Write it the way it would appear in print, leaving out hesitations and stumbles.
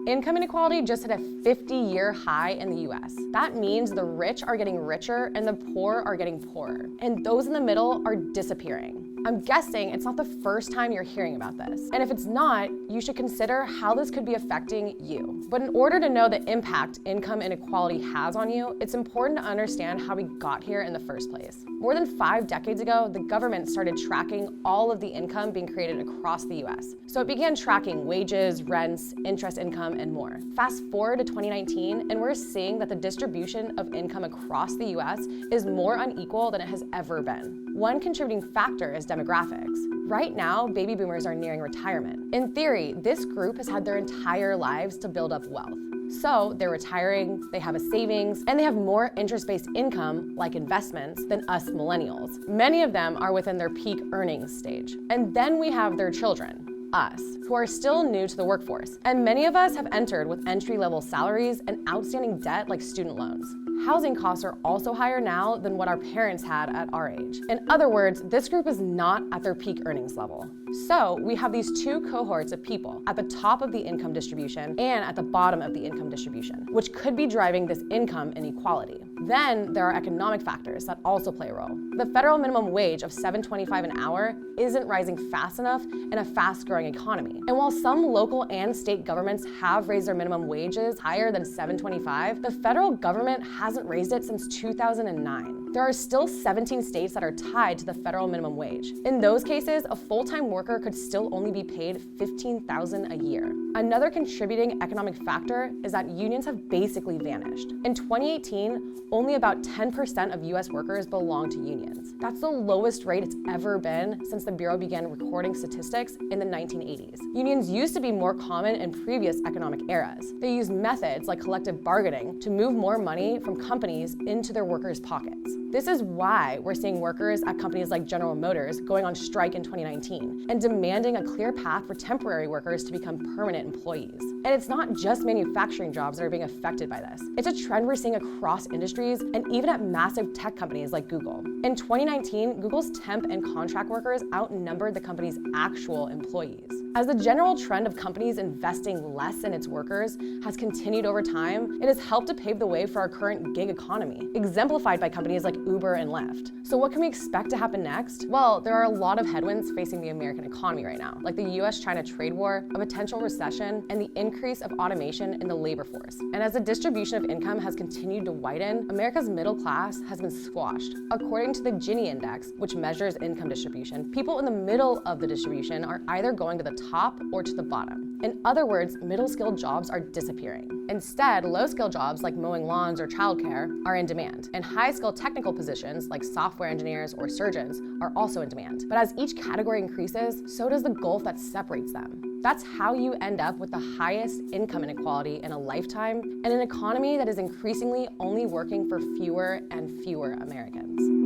Income inequality just hit a 50-year high in the US. That means the rich are getting richer and the poor are getting poorer. And those in the middle are disappearing. I'm guessing it's not the first time you're hearing about this. And if it's not, you should consider how this could be affecting you. But in order to know the impact income inequality has on you, it's important to understand how we got here in the first place. More than 5 decades ago, the government started tracking all of the income being created across the US. So it began tracking wages, rents, interest income, and more. Fast forward to 2019, and we're seeing that the distribution of income across the US is more unequal than it has ever been. One contributing factor is demographics. Right now, baby boomers are nearing retirement. In theory, this group has had their entire lives to build up wealth. So they're retiring, they have a savings, and they have more interest-based income, like investments, than us millennials. Many of them are within their peak earnings stage. And then we have their children, us, who are still new to the workforce. And many of us have entered with entry-level salaries and outstanding debt like student loans. Housing costs are also higher now than what our parents had at our age. In other words, this group is not at their peak earnings level. So we have these two cohorts of people at the top of the income distribution and at the bottom of the income distribution, which could be driving this income inequality. Then there are economic factors that also play a role. The federal minimum wage of $7.25 an hour isn't rising fast enough in a fast-growing economy. And while some local and state governments have raised their minimum wages higher than $7.25, the federal government hasn't raised it since 2009. There are still 17 states that are tied to the federal minimum wage. In those cases, a full-time worker could still only be paid $15,000 a year. Another contributing economic factor is that unions have basically vanished. In 2018, only about 10% of US workers belong to unions. That's the lowest rate it's ever been since the Bureau began recording statistics in the 1980s. Unions used to be more common in previous economic eras. They used methods like collective bargaining to move more money from companies into their workers' pockets. This is why we're seeing workers at companies like General Motors going on strike in 2019 and demanding a clear path for temporary workers to become permanent employees. And it's not just manufacturing jobs that are being affected by this. It's a trend we're seeing across industries and even at massive tech companies like Google. In 2019, Google's temp and contract workers outnumbered the company's actual employees. As the general trend of companies investing less in its workers has continued over time, it has helped to pave the way for our current gig economy, exemplified by companies like Uber and Lyft. So what can we expect to happen next? Well, there are a lot of headwinds facing the American economy right now, like the US-China trade war, a potential recession, and the increase of automation in the labor force. And as the distribution of income has continued to widen, America's middle class has been squashed. According to the Gini index, which measures income distribution, people in the middle of the distribution are either going to the top or to the bottom. In other words, middle-skilled jobs are disappearing. Instead, low-skilled jobs like mowing lawns or childcare are in demand, and high-skilled technical positions like software engineers or surgeons are also in demand. But as each category increases, so does the gulf that separates them. That's how you end up with the highest income inequality in a lifetime and an economy that is increasingly only working for fewer and fewer Americans.